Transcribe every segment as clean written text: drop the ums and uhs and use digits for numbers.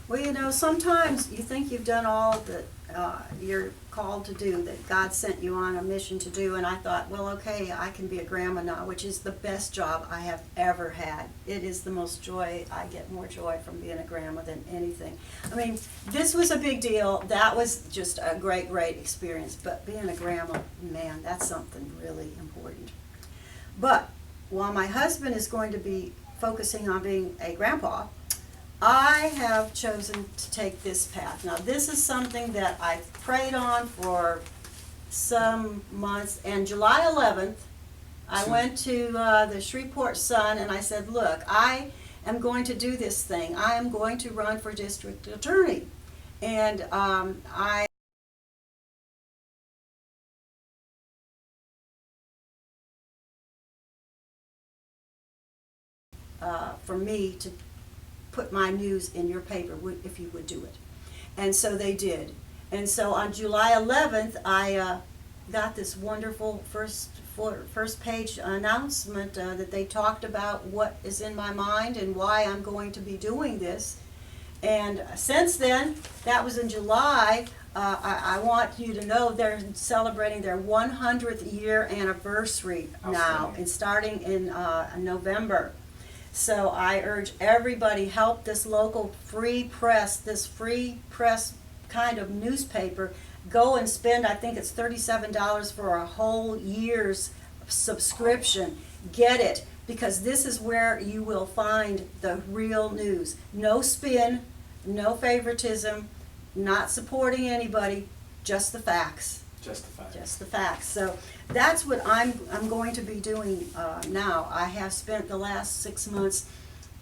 Well, you know, sometimes you think you've done all that you're called to do, that God sent you on a mission to do, and I thought, well, okay, I can be a grandma now, which is the best job I have ever had. It is the most joy. I get more joy from being a grandma than anything. I mean, this was a big deal. That was just a great, great experience. But being a grandma, man, that's something really important. But while my husband is going to be focusing on being a grandpa, I have chosen to take this path. Now, this is something that I've prayed on for some months, and July 11th, I went to the Shreveport Sun, and I said, look, I am going to do this thing. I am going to run for district attorney. And for me to put my news in your paper if you would do it. And so they did. And so on July 11th, I got this wonderful first page announcement that they talked about what is in my mind and why I'm going to be doing this. And since then, that was in July, I want you to know they're celebrating their 100th year anniversary now, and starting in November. So I urge everybody, help this local free press kind of newspaper. Go and spend, I think it's $37 for a whole year's subscription. Get it, because this is where you will find the real news. No spin, no favoritism, not supporting anybody, just the facts. Just the facts. Just the facts. So that's what I'm going to be doing now. I have spent the last 6 months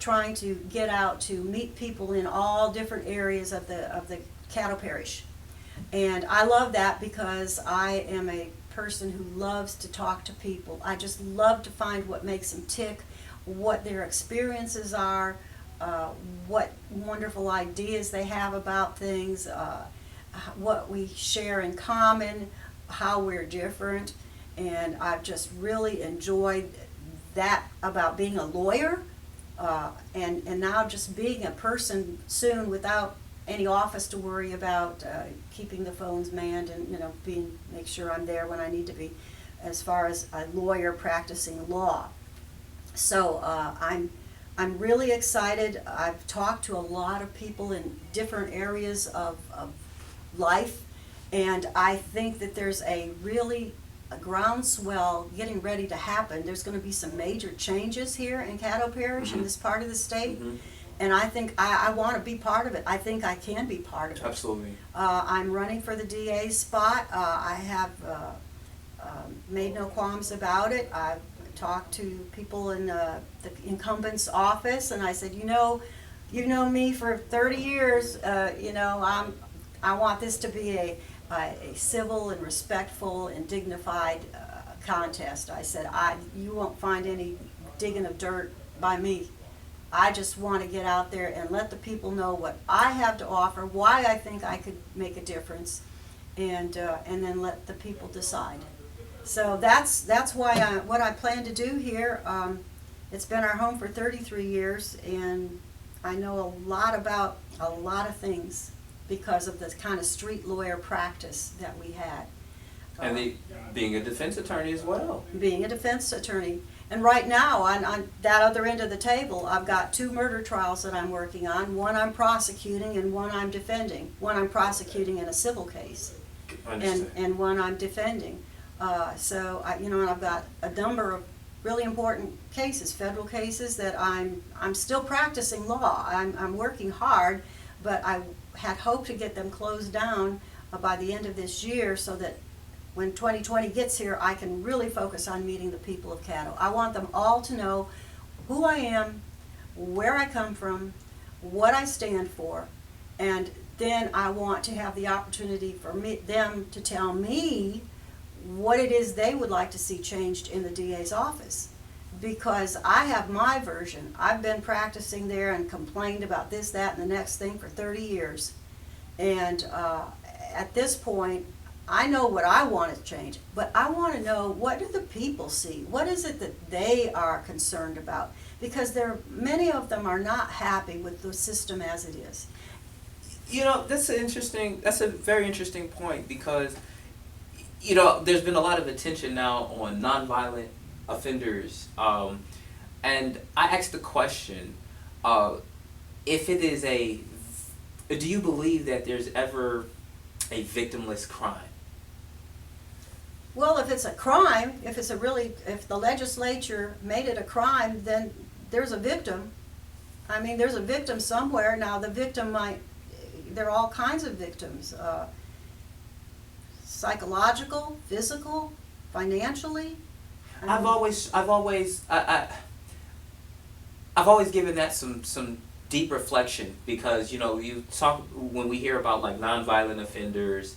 trying to get out to meet people in all different areas of the Caddo Parish. And I love that because I am a person who loves to talk to people. I just love to find what makes them tick, what their experiences are, what wonderful ideas they have about things, what we share in common, how we're different. And I've just really enjoyed that about being a lawyer, and now just being a person soon without any office to worry about, keeping the phones manned and make sure I'm there when I need to be, as far as a lawyer practicing law. So I'm really excited. I've talked to a lot of people in different areas of life, and I think that there's a groundswell getting ready to happen. There's going to be some major changes here in Caddo Parish, in this part of the state, and I think I want to be part of it. I think I can be part of it. Absolutely. I'm running for the DA spot. I have made no qualms about it. I've talked to people in the incumbent's office, and I said, you know me for 30 years. I want this to be a civil and respectful and dignified contest. I said, you won't find any digging of dirt by me. I just want to get out there and let the people know what I have to offer, why I think I could make a difference, and then let the people decide. So that's why what I plan to do here. It's been our home for 33 years, and I know a lot about a lot of things because of the kind of street lawyer practice that we had. And being a defense attorney as well. Being a defense attorney. And right now, on that other end of the table, I've got 2 murder trials that I'm working on. One I'm prosecuting and one I'm defending. One I'm prosecuting in a civil case, and one I'm defending. So and I've got a number of really important cases, federal cases, that I'm still practicing law. I'm working hard, but I had hoped to get them closed down by the end of this year, so that when 2020 gets here, I can really focus on meeting the people of Caddo. I want them all to know who I am, where I come from, what I stand for, and then I want to have the opportunity for them to tell me what it is they would like to see changed in the DA's office. Because I have my version. I've been practicing there and complained about this, that, and the next thing for 30 years. And at this point, I know what I want to change, but I want to know, what do the people see? What is it that they are concerned about? Because many of them are not happy with the system as it is. You know, that's a very interesting point because, you know, there's been a lot of attention now on nonviolent offenders. And I asked the question, if it is do you believe that there's ever a victimless crime? Well, if it's a crime, if the legislature made it a crime, then there's a victim. I mean, there's a victim somewhere. Now, the victim there are all kinds of victims. Psychological, physical, financially. I've always given that some deep reflection because, you know, when we hear about like nonviolent offenders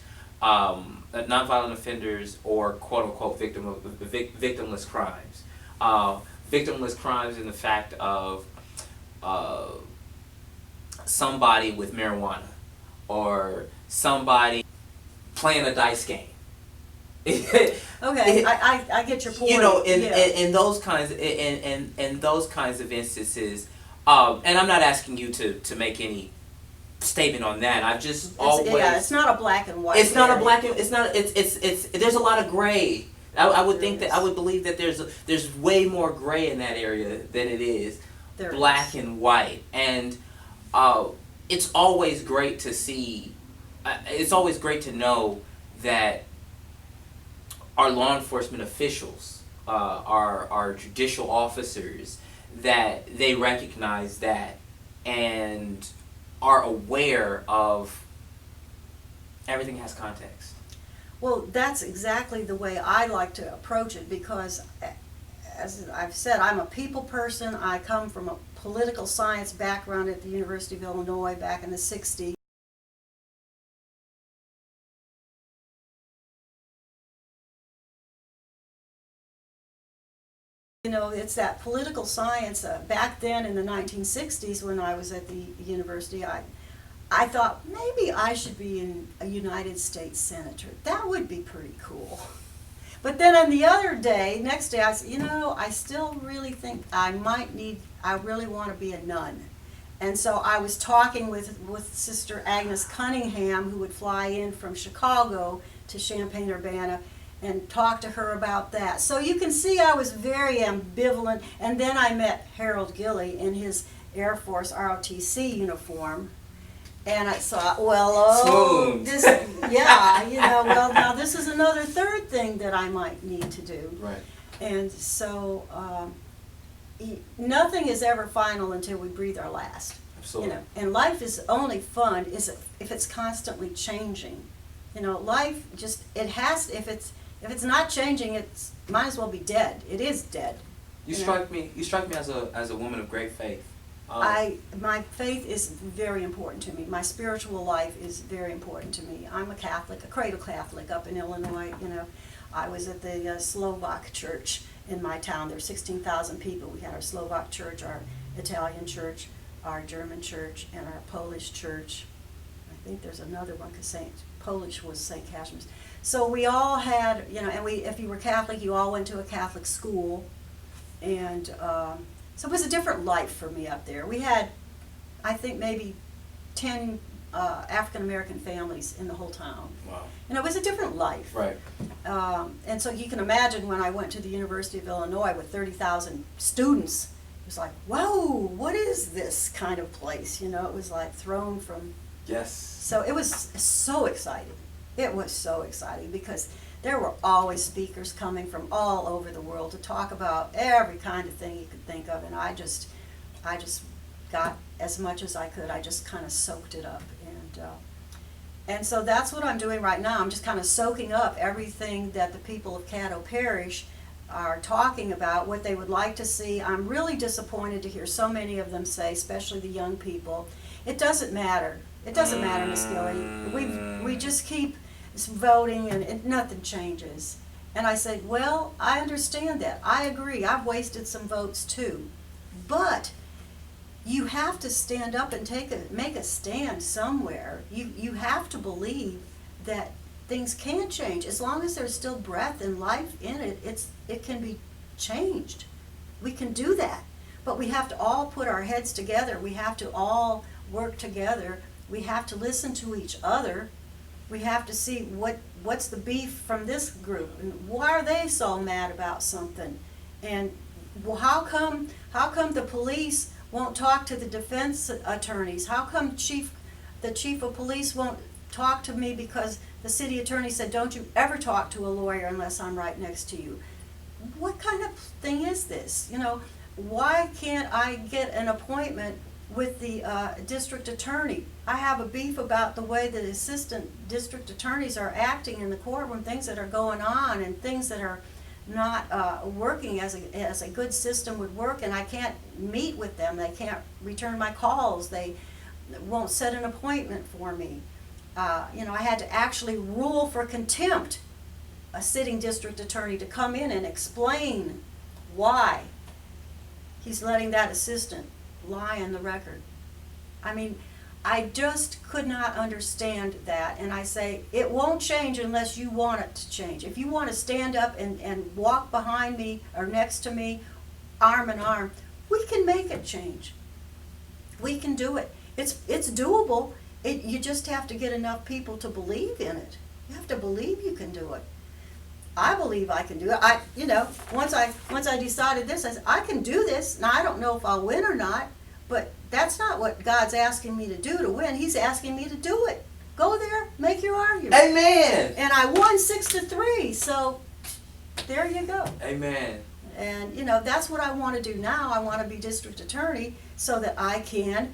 or quote unquote victimless crimes. Victimless crimes in the fact of somebody with marijuana or somebody playing a dice game. Okay, I get your point. You know, Yeah. in those kinds of instances, and I'm not asking you to make any statement on that. I've just It's not a black and white. It's not a black and it's there's a lot of gray. I would believe that there's way more gray in that area than it is black and white, and it's always great to see. It's always great to know that our law enforcement officials, our judicial officers, that they recognize that and are aware of everything has context. Well, that's exactly the way I like to approach it because, as I've said, I'm a people person. I come from a political science background at the University of Illinois back in the 60s. You know, it's that political science. Back then in the 1960s when I was at the university, I thought maybe I should be a United States Senator. That would be pretty cool. But then on the next day, I said, you know, I still really think I really want to be a nun. And so I was talking with Sister Agnes Cunningham, who would fly in from Chicago to Champaign-Urbana, and talk to her about that. So you can see I was very ambivalent. And then I met Harold Gilley in his Air Force ROTC uniform. And I thought, now this is another third thing that I might need to do. Right. And so nothing is ever final until we breathe our last. Absolutely. You know, and life is only fun if it's constantly changing. You know, life just if it's not changing, it's might as well be dead. It is dead. You strike me as a woman of great faith. My faith is very important to me. My spiritual life is very important to me. I'm a Catholic, a cradle Catholic up in Illinois. You know, I was at the Slovak church in my town. There were 16,000 people. We had our Slovak church, our Italian church, our German church, and our Polish church. I think there's another one because Polish was St. Casimir's. So we all had, you know, and if you were Catholic, you all went to a Catholic school, and so it was a different life for me up there. We had, I think, maybe 10 African-American families in the whole town. Wow. And it was a different life. Right. And so you can imagine when I went to the University of Illinois with 30,000 students, it was like, whoa, what is this kind of place? You know, it was like thrown from... Yes. So it was so exciting. It was so exciting because there were always speakers coming from all over the world to talk about every kind of thing you could think of, and I just got as much as I could. I just kind of soaked it up, and so that's what I'm doing right now. I'm just kind of soaking up everything that the people of Caddo Parish are talking about, what they would like to see. I'm really disappointed to hear so many of them say, especially the young people, it doesn't matter. It doesn't matter, Miss Gilley. We just keep voting and nothing changes. And I said, well, I understand that. I agree. I've wasted some votes too. But you have to stand up and make a stand somewhere. You have to believe that things can change. As long as there's still breath and life in it, it can be changed. We can do that. But we have to all put our heads together. We have to all work together We have to listen to each other. We have to see what's the beef from this group, and why are they so mad about something, and how come the police won't talk to the defense attorneys? How come the chief of police won't talk to me because the city attorney said, don't you ever talk to a lawyer unless I'm right next to you? What kind of thing is this? You know, why can't I get an appointment with the district attorney? I have a beef about the way the assistant district attorneys are acting in the courtroom, things that are going on and things that are not working as a good system would work, and I can't meet with them. They can't return my calls. They won't set an appointment for me. You know, I had to actually rule for contempt a sitting district attorney to come in and explain why he's letting that assistant lie in the record. I mean, I just could not understand that, and I say, it won't change unless you want it to change. If you want to stand up and walk behind me or next to me, arm in arm, we can make it change. We can do it. It's doable. You just have to get enough people to believe in it. You have to believe you can do it. I believe I can do it. You know, once I decided this, I said, I can do this. Now, I don't know if I'll win or not, but that's not what God's asking me to do to win. He's asking me to do it. Go there, make your argument. Amen. And I won 6-3, so there you go. Amen. And, you know, that's what I want to do now. I want to be district attorney so that I can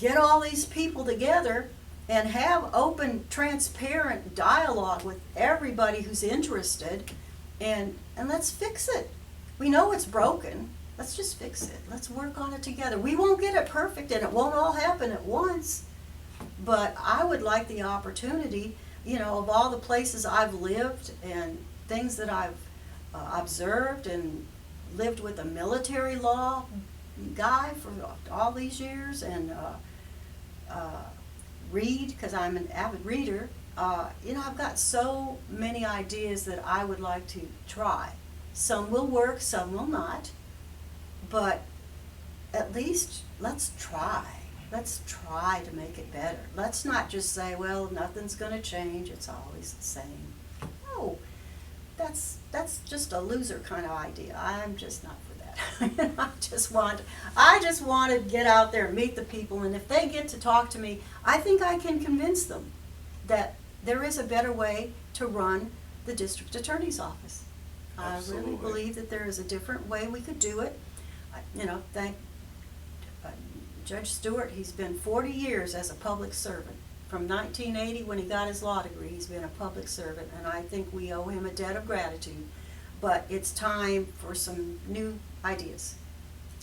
get all these people together and have open, transparent dialogue with everybody who's interested, and let's fix it. We know it's broken. Let's just fix it. Let's work on it together. We won't get it perfect, and it won't all happen at once, but I would like the opportunity, you know, of all the places I've lived and things that I've observed and lived with a military law guy for all these years, and read, because I'm an avid reader. You know, I've got so many ideas that I would like to try. Some will work, some will not, but at least let's try. Let's try to make it better. Let's not just say, well, nothing's going to change, it's always the same. No, that's just a loser kind of idea. I'm just not for that. I just want to get out there and meet the people, and if they get to talk to me, I think I can convince them that there is a better way to run the district attorney's office. Absolutely. I really believe that there is a different way we could do it. You know, thank Judge Stewart. He's been 40 years as a public servant. From 1980, when he got his law degree, he's been a public servant, and I think we owe him a debt of gratitude. But it's time for some new ideas.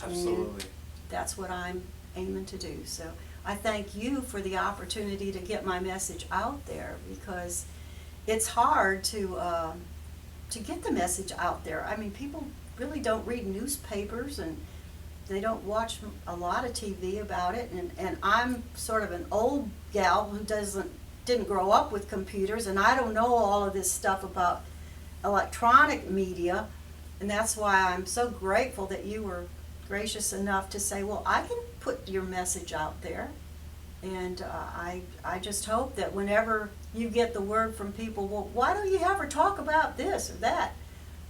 Absolutely. And that's what I'm aiming to do. So I thank you for the opportunity to get my message out there, because it's hard to get the message out there. I mean, people really don't read newspapers, and they don't watch a lot of TV about it, and I'm sort of an old gal who didn't grow up with computers, and I don't know all of this stuff about electronic media, and that's why I'm so grateful that you were gracious enough to say, well, I can put your message out there, and I just hope that whenever you get the word from people, well, why don't you ever talk about this or that?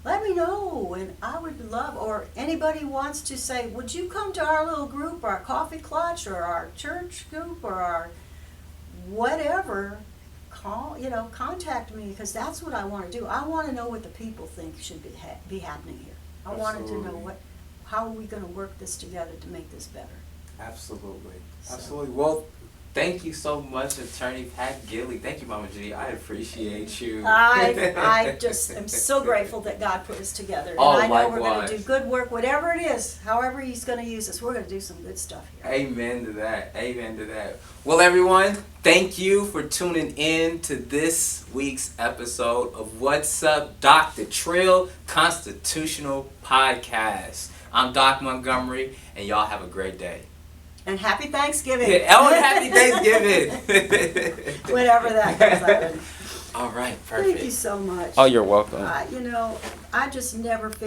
Let me know, and I would love, or anybody wants to say, would you come to our little group, our coffee clutch, or our church group, or our whatever, contact me, because that's what I want to do. I want to know what the people think should be happening here. I wanted to know how are we going to work this together to make this better. Absolutely. Absolutely. Well, thank you so much, Attorney Pat Gilley. Thank you, Mama G. I appreciate you. I just am so grateful that God put us together. And I know we're going to do good work, whatever it is, however He's going to use us. We're going to do some good stuff here. Amen to that. Amen to that. Well, everyone, thank you for tuning in to this week's episode of What's Up, Dr. Trill Constitutional Podcast. I'm Doc Montgomery, and y'all have a great day. And happy Thanksgiving. Oh, and happy Thanksgiving. Whatever that comes out of. All right, perfect. Thank you so much. Oh, you're welcome. I just never figured